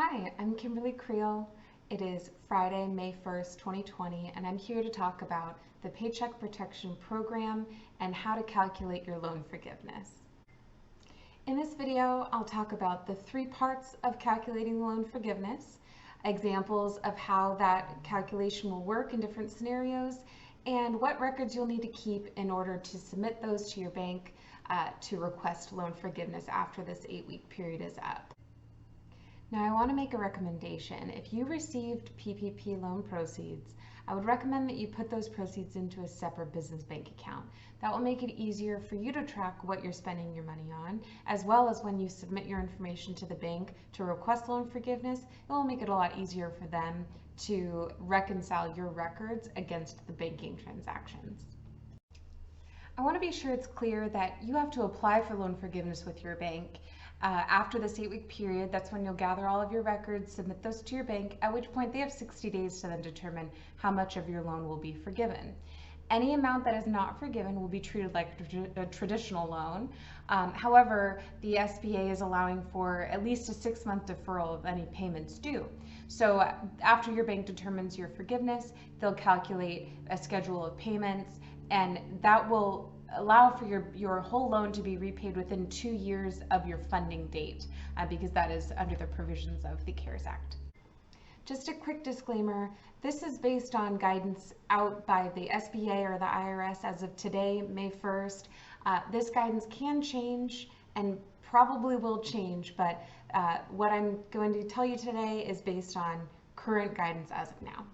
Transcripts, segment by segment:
Hi, I'm Kimberly Creel. It is Friday, May 1st, 2020, and I'm here to talk about the Paycheck Protection Program and how to calculate your loan forgiveness. In this video, I'll talk about the three parts of calculating loan forgiveness, examples of how that calculation will work in different scenarios, and what records you'll need to keep in order to submit those to your bank to request loan forgiveness after this 8-week period is up. Now, I want to make a recommendation. If you received PPP loan proceeds, I would recommend that you put those proceeds into a separate business bank account. That will make it easier for you to track what you're spending your money on, as well as when you submit your information to the bank to request loan forgiveness, it will make it a lot easier for them to reconcile your records against the banking transactions. I want to be sure it's clear that you have to apply for loan forgiveness with your bank. After this 8-week period, that's when you'll gather all of your records, submit those to your bank, at which point they have 60 days to then determine how much of your loan will be forgiven. Any amount that is not forgiven will be treated like a traditional loan. However, the SBA is allowing for at least a 6-month deferral of any payments due. So after your bank determines your forgiveness, they'll calculate a schedule of payments, and that will allow for your whole loan to be repaid within 2 years of your funding date, because that is under the provisions of the CARES Act. Just a quick disclaimer, this is based on guidance out by the SBA or the IRS as of today, May 1st. This guidance can change and probably will change, but what I'm going to tell you today is based on current guidance as of now.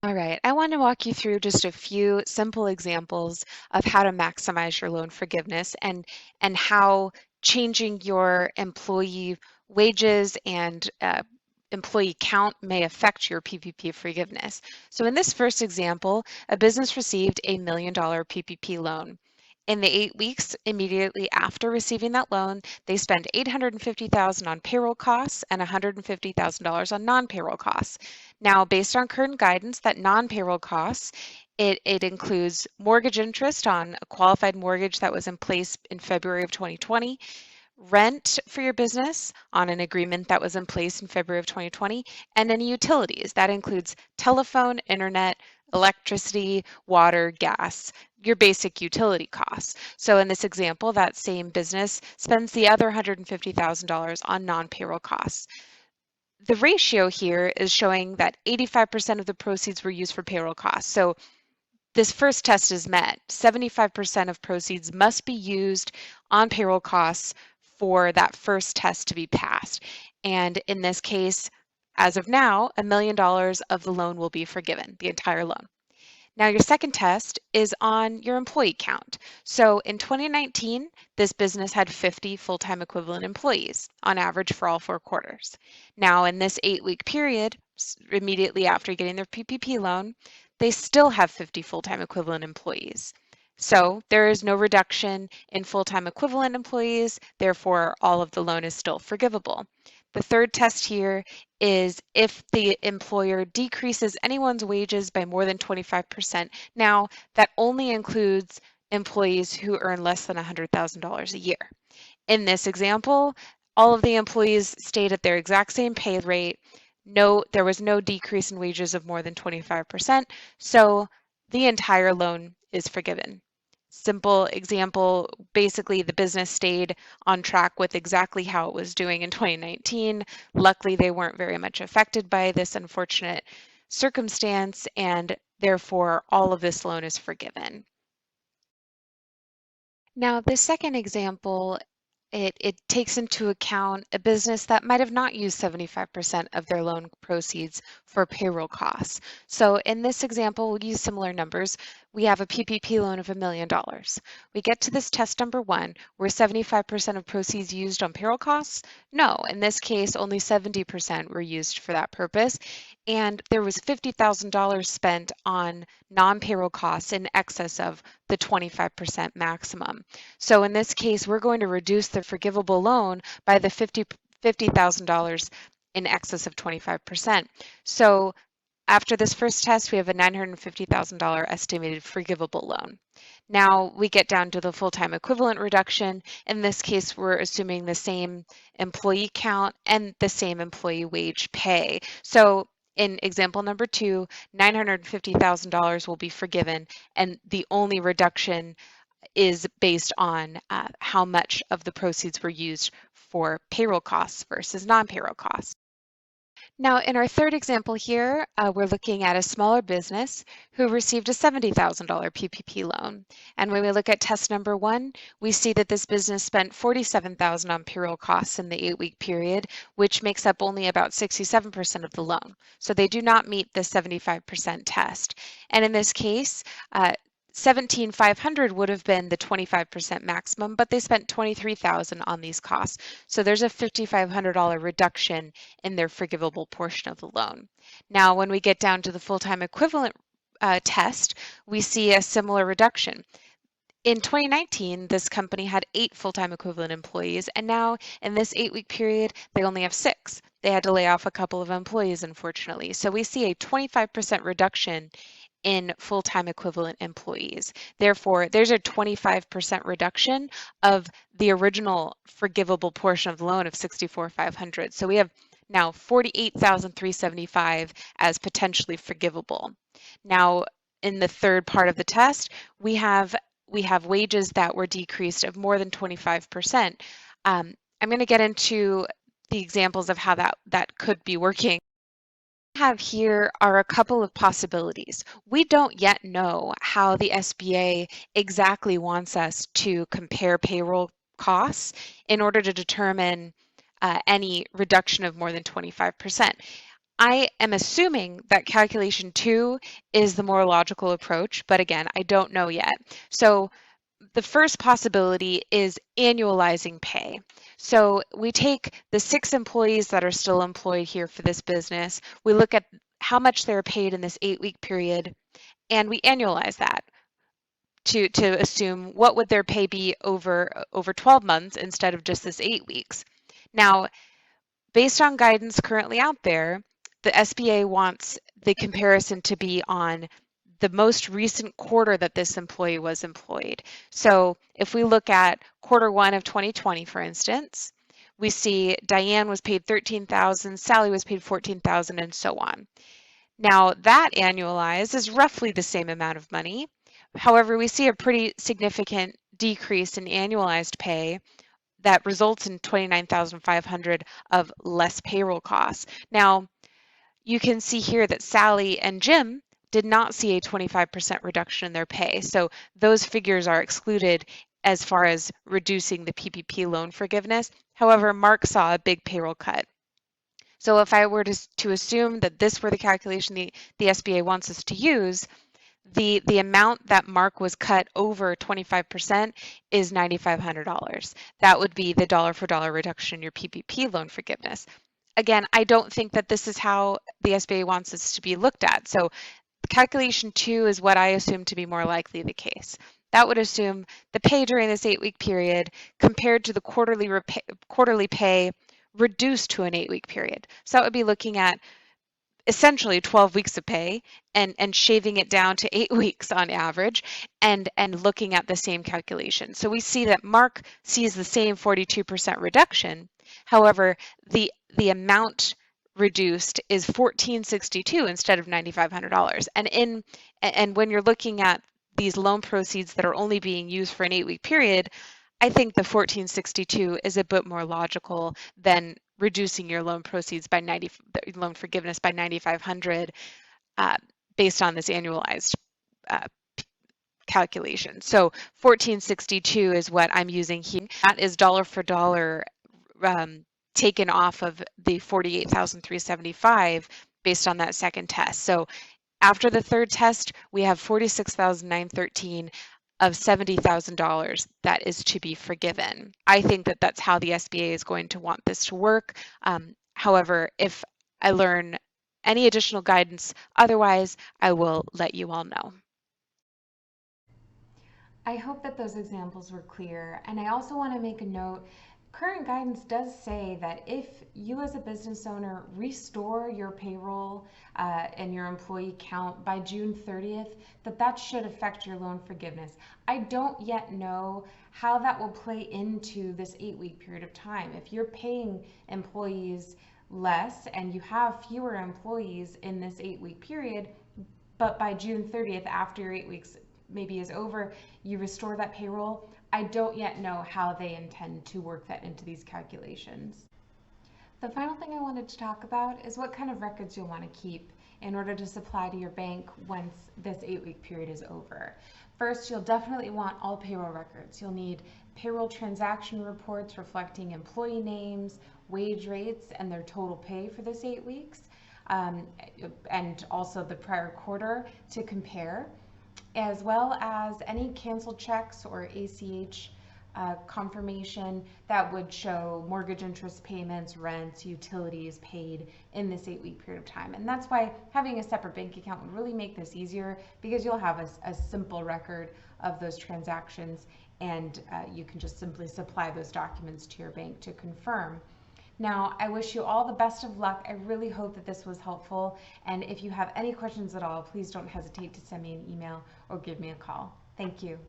All right, I want to walk you through just a few simple examples of how to maximize your loan forgiveness and how changing your employee wages and employee count may affect your PPP forgiveness. So in this first example, a business received a $1 million PPP loan. In the 8 weeks immediately after receiving that loan, they spent $850,000 on payroll costs and $150,000 on non-payroll costs. Now, based on current guidance, that non-payroll costs, it includes mortgage interest on a qualified mortgage that was in place in February of 2020, rent for your business on an agreement that was in place in February of 2020, and any utilities. That includes telephone, internet, electricity, water, gas, your basic utility costs. So in this example, that same business spends the other $150,000 on non-payroll costs. The ratio here is showing that 85% of the proceeds were used for payroll costs. So this first test is met. 75% of proceeds must be used on payroll costs for that first test to be passed. And in this case, as of now, $1 million of the loan will be forgiven, the entire loan. Now, your second test is on your employee count. So in 2019, this business had 50 full-time equivalent employees on average for all 4 quarters. Now, in this 8-week period, immediately after getting their PPP loan, they still have 50 full-time equivalent employees. So there is no reduction in full-time equivalent employees, therefore all of the loan is still forgivable. The third test here is if the employer decreases anyone's wages by more than 25%. Now, that only includes employees who earn less than $100,000 a year. In this example, all of the employees stayed at their exact same pay rate. There was no decrease in wages of more than 25%, so the entire loan is forgiven. Simple example, basically the business stayed on track with exactly how it was doing in 2019. Luckily, they weren't very much affected by this unfortunate circumstance, and therefore all of this loan is forgiven. Now, the second example, it takes into account a business that might have not used 75% of their loan proceeds for payroll costs. So in this example, we'll use similar numbers. We have a PPP loan of $1 million. We get to this test number 1, where 75% of proceeds used on payroll costs? No, in this case, only 70% were used for that purpose. And there was $50,000 spent on non-payroll costs in excess of the 25% maximum. So in this case, we're going to reduce the forgivable loan by the $50,000 in excess of 25%. So After this first test, we have a $950,000 estimated forgivable loan. Now we get down to the full-time equivalent reduction. In this case, we're assuming the same employee count and the same employee wage pay. So in example number 2, $950,000 will be forgiven, and the only reduction is based on how much of the proceeds were used for payroll costs versus non-payroll costs. Now, in our third example here, we're looking at a smaller business who received a $70,000 PPP loan. And when we look at test number 1, we see that this business spent $47,000 on payroll costs in the 8-week period, which makes up only about 67% of the loan. So they do not meet the 75% test. And in this case, 17,500 would have been the 25% maximum, but they spent 23,000 on these costs. So there's a $5,500 reduction in their forgivable portion of the loan. Now, when we get down to the full-time equivalent test, we see a similar reduction. In 2019, this company had 8 full-time equivalent employees, and now in this 8-week period, they only have 6. They had to lay off a couple of employees, unfortunately. So we see a 25% reduction in full-time equivalent employees. Therefore, there's a 25% reduction of the original forgivable portion of the loan of 64,500. So we have now 48,375 as potentially forgivable. Now, in the third part of the test, we have wages that were decreased of more than 25%. I'm going to get into the examples of how that could be working. Have here are a couple of possibilities. We don't yet know how the SBA exactly wants us to compare payroll costs in order to determine any reduction of more than 25%. I am assuming that calculation 2 is the more logical approach, but again, I don't know yet. So the first possibility is annualizing pay. So we take the 6 employees that are still employed here for this business, we look at how much they're paid in this 8-week period, and we annualize that to assume what would their pay be over 12 months instead of just this 8 weeks. Now, based on guidance currently out there, the SBA wants the comparison to be on the most recent quarter that this employee was employed. So if we look at quarter 1 of 2020, for instance, we see Diane was paid 13,000, Sally was paid 14,000, and so on. Now that annualized is roughly the same amount of money. However, we see a pretty significant decrease in annualized pay that results in 29,500 of less payroll costs. Now, you can see here that Sally and Jim did not see a 25% reduction in their pay. So those figures are excluded as far as reducing the PPP loan forgiveness. However, Mark saw a big payroll cut. So if I were to assume that this were the calculation the SBA wants us to use, the amount that Mark was cut over 25% is $9,500. That would be the dollar for dollar reduction in your PPP loan forgiveness. Again, I don't think that this is how the SBA wants this to be looked at. So calculation 2 is what I assume to be more likely the case. That would assume the pay during this 8-week period compared to the quarterly pay reduced to an 8-week period. So that would be looking at essentially 12 weeks of pay and shaving it down to 8 weeks on average and looking at the same calculation. So we see that Mark sees the same 42% reduction. However, the amount reduced is $1,462 instead of $9,500. And when you're looking at these loan proceeds that are only being used for an 8-week period, I think the 1462 is a bit more logical than reducing your loan proceeds by loan forgiveness by 9,500 based on this annualized uh, calculation. So 1462 is what I'm using here. That is dollar for dollar taken off of the 48,375 based on that second test. So after the third test, we have 46,913 of $70,000 that is to be forgiven. I think that that's how the SBA is going to want this to work. However, if I learn any additional guidance otherwise, I will let you all know. I hope that those examples were clear, and I also want to make a note. Current guidance does say that if you as a business owner restore your payroll and your employee count by June 30th, that should affect your loan forgiveness. I don't yet know how that will play into this 8-week period of time. If you're paying employees less and you have fewer employees in this 8-week period, but by June 30th, after your 8 weeks maybe is over, you restore that payroll, I don't yet know how they intend to work that into these calculations. The final thing I wanted to talk about is what kind of records you'll want to keep in order to supply to your bank once this 8-week period is over. First, you'll definitely want all payroll records. You'll need payroll transaction reports reflecting employee names, wage rates, and their total pay for this 8 weeks, and also the prior quarter to compare, as well as any canceled checks or ACH confirmation that would show mortgage interest payments, rents, utilities paid in this 8-week period of time. And that's why having a separate bank account would really make this easier, because you'll have a simple record of those transactions, and you can just simply supply those documents to your bank to confirm. Now, I wish you all the best of luck. I really hope that this was helpful. And if you have any questions at all, please don't hesitate to send me an email or give me a call. Thank you.